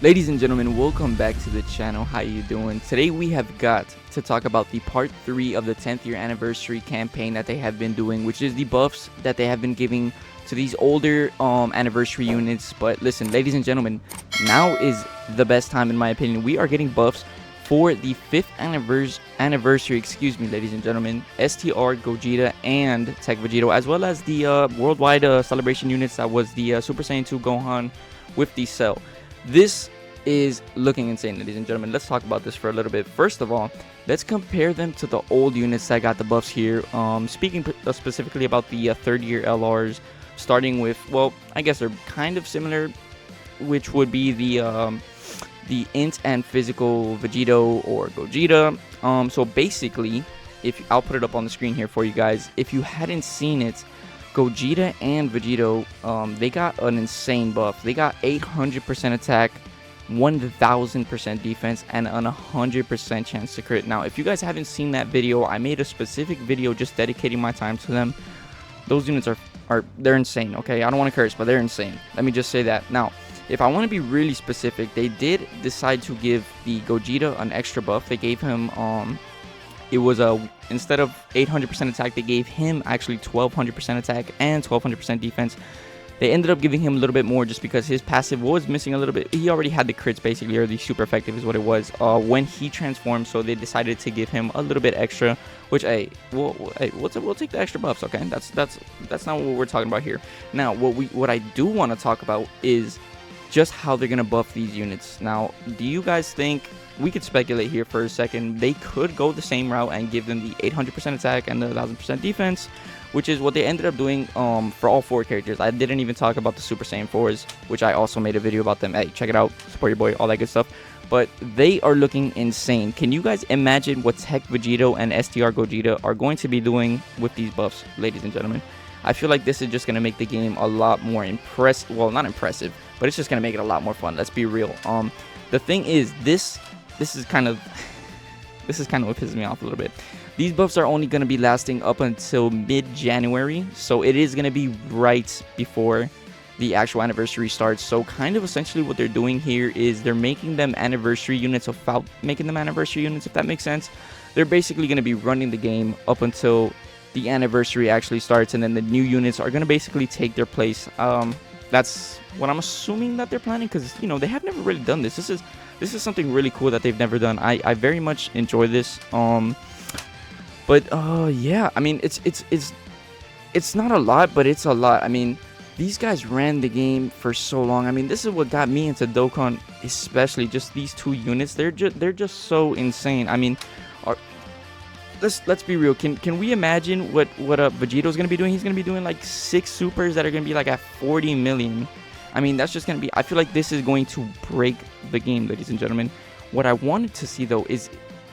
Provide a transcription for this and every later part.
Ladies and gentlemen, welcome back to the channel. How you doing? Today we have got to talk about the part 3 of the 10th year anniversary campaign that they have been doing, which is the buffs that they have been giving to these older anniversary units. But listen, ladies and gentlemen, now is the best time in my opinion. We are getting buffs for the 5th anniversary, excuse me, ladies and gentlemen, STR, Gogeta, and Tech Vegito, as well as the worldwide celebration units that was the Super Saiyan 2 Gohan with the Cell. This is looking insane, ladies and gentlemen. Let's talk about this for a little bit. First of all, let's compare them to the old units that got the buffs here. Speaking specifically about the third year LRs, starting with, well, I guess they're kind of similar, which would be the int and physical Vegito or Gogeta. So basically, I'll put it up on the screen here for you guys. If you hadn't seen it, Gogeta and Vegito, they got an insane buff. They got 800% attack, 1000% defense, and an 100% chance to crit. Now, if you guys haven't seen that video, I made a specific video just dedicating my time to them. Those units they're insane, okay? I don't want to curse, but they're insane. Let me just say that. Now, if I want to be really specific, they did decide to give the Gogeta an extra buff. They gave him, it was instead of 800% attack, they gave him actually 1200% attack and 1200% defense. They ended up giving him a little bit more just because his passive was missing a little bit. He already had the crits basically, or the super effective is what it was, when he transformed. So they decided to give him a little bit extra, which we'll take the extra buffs, okay? That's not what we're talking about here. Now, what I do want to talk about is just how they're gonna buff these units. Now, do you guys think, we could speculate here for a second, they could go the same route and give them the 800% attack and the 1000% defense, which is what they ended up doing for all 4 characters. I didn't even talk about the Super Saiyan 4s, which I also made a video about them. Hey, check it out, support your boy, all that good stuff. But they are looking insane. Can you guys imagine what Tech Vegito and STR Gogeta are going to be doing with these buffs, ladies and gentlemen? I feel like this is just going to make the game a lot more impressive. Well, not impressive, but it's just going to make it a lot more fun. Let's be real. The thing is, this is kind of what pisses me off a little bit. These buffs are only going to be lasting up until mid-January, so it is going to be right before the actual anniversary starts. So kind of essentially what they're doing here is they're making them anniversary units without making them anniversary units, if that makes sense. They're basically going to be running the game up until the anniversary actually starts, and then the new units are going to basically take their place. That's what I'm assuming that they're planning, because, you know, they have never really done this. This is something really cool that they've never done. I very much enjoy this. But yeah, I mean, it's not a lot, but it's a lot. I mean, these guys ran the game for so long. I mean, this is what got me into Dokkan, especially just these 2 units. They're just so insane. I mean, let's be real. Can we imagine what Vegito's gonna be doing? He's gonna be doing like 6 supers that are gonna be like at 40 million. I mean, that's just gonna be, I feel like this is going to break the game, ladies and gentlemen. What I wanted to see though is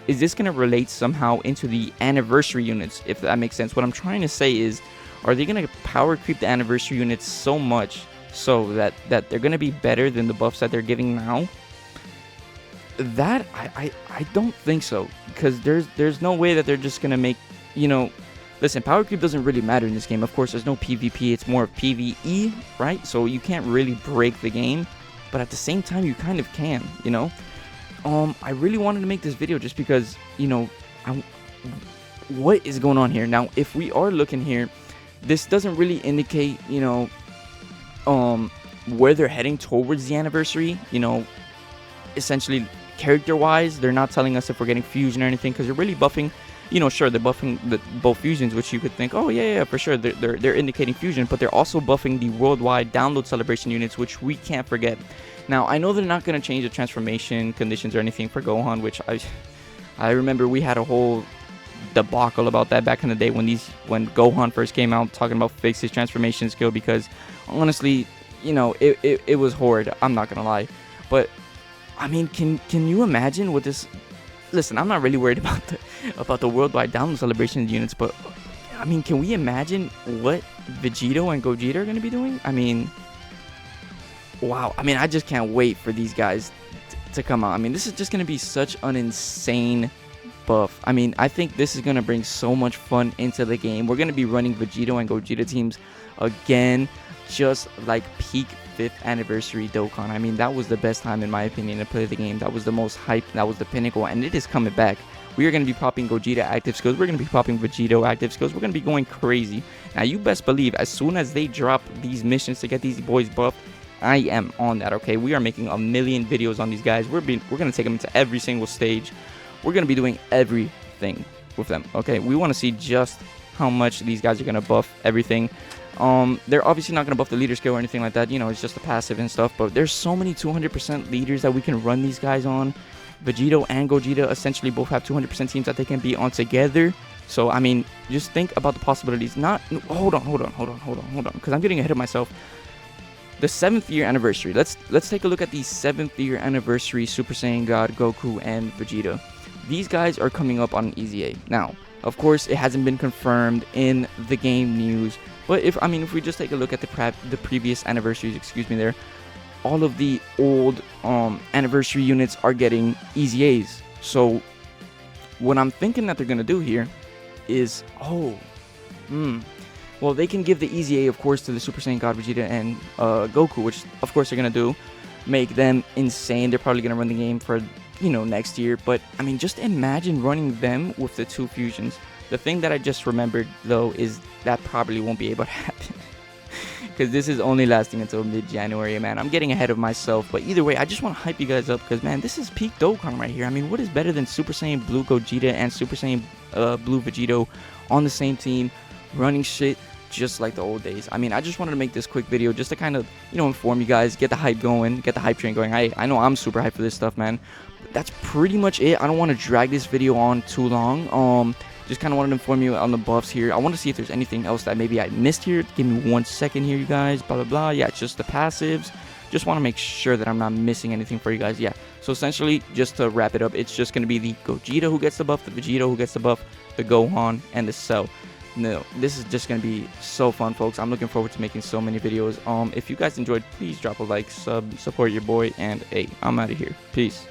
this gonna relate somehow into the anniversary units, if that makes sense? What I'm trying to say is, are they gonna power creep the anniversary units so much so that they're gonna be better than the buffs that they're giving now? That I don't think so, because there's no way that they're just gonna make, you know, listen, power creep doesn't really matter in this game. Of course, there's no PvP, it's more PvE, right? So you can't really break the game, but at the same time you kind of can, you know. I really wanted to make this video just because, you know, what is going on here. Now, if we are looking here, this doesn't really indicate, you know, where they're heading towards the anniversary, you know. Essentially, character-wise, they're not telling us if we're getting fusion or anything, because they're really buffing, you know, sure, they're buffing both fusions, which you could think, oh yeah, for sure, they're indicating fusion, but they're also buffing the worldwide download celebration units, which we can't forget. Now, I know they're not going to change the transformation conditions or anything for Gohan, which I remember we had a whole debacle about that back in the day when Gohan first came out, talking about fix his transformation skill, because honestly, you know, it was horrid. I'm not gonna lie, but I mean, can you imagine what this? Listen, I'm not really worried about the worldwide download celebration units, but I mean, can we imagine what Vegito and Gogeta are gonna be doing? I mean, wow. I mean, I just can't wait for these guys to come out. I mean, this is just gonna be such an insane buff. I mean, I think this is gonna bring so much fun into the game. We're gonna be running Vegito and Gogeta teams again, just like peak 5th anniversary Dokkan. I mean, that was the best time in my opinion to play the game. That was the most hype, that was the pinnacle, and it is coming back. We are going to be popping Gogeta active skills, we're going to be popping Vegito active skills, we're going to be going crazy. Now you best believe as soon as they drop these missions to get these boys buffed, I am on that, okay? We are making a million videos on these guys. We're going to take them into every single stage. We're going to be doing everything with them, okay? We want to see just how much these guys are going to buff everything. They're obviously not going to buff the leader skill or anything like that, you know, it's just a passive and stuff, but there's so many 200% leaders that we can run these guys on. Vegito and Gogeta essentially both have 200% teams that they can be on together. So, I mean, just think about the possibilities. Hold on, because I'm getting ahead of myself. The 7th year anniversary. Let's take a look at the 7th year anniversary Super Saiyan God Goku and Vegeta. These guys are coming up on an EZA. Now, of course, it hasn't been confirmed in the game news, but if we just take a look at the previous anniversaries, all of the old anniversary units are getting EZAs. So what I'm thinking that they're gonna do here is, well, they can give the EZA, of course, to the Super Saiyan God Vegeta and Goku, which of course they're gonna do, make them insane. They're probably gonna run the game for, you know, next year. But I mean, just imagine running them with the 2 fusions. The thing that I just remembered though is that probably won't be able to happen because this is only lasting until mid-January, man. I'm getting ahead of myself, but either way, I just want to hype you guys up because, man, this is peak Dokkan right here. I mean, what is better than Super Saiyan Blue Gogeta and Super Saiyan Blue Vegito on the same team, running shit just like the old days? I mean, I just wanted to make this quick video just to kind of, you know, inform you guys, get the hype going, get the hype train going. I know I'm super hyped for this stuff, man. But that's pretty much it. I don't want to drag this video on too long. Just kind of wanted to inform you on the buffs here. I want to see if there's anything else that maybe I missed here. Give me 1 second here, you guys. Blah, blah, blah. Yeah, it's just the passives. Just want to make sure that I'm not missing anything for you guys. Yeah, so essentially, just to wrap it up, it's just going to be the Gogeta who gets the buff, the Vegito who gets the buff, the Gohan, and the Cell. No, this is just going to be so fun, folks. I'm looking forward to making so many videos. If you guys enjoyed, please drop a like, sub, support your boy, and hey, I'm out of here. Peace.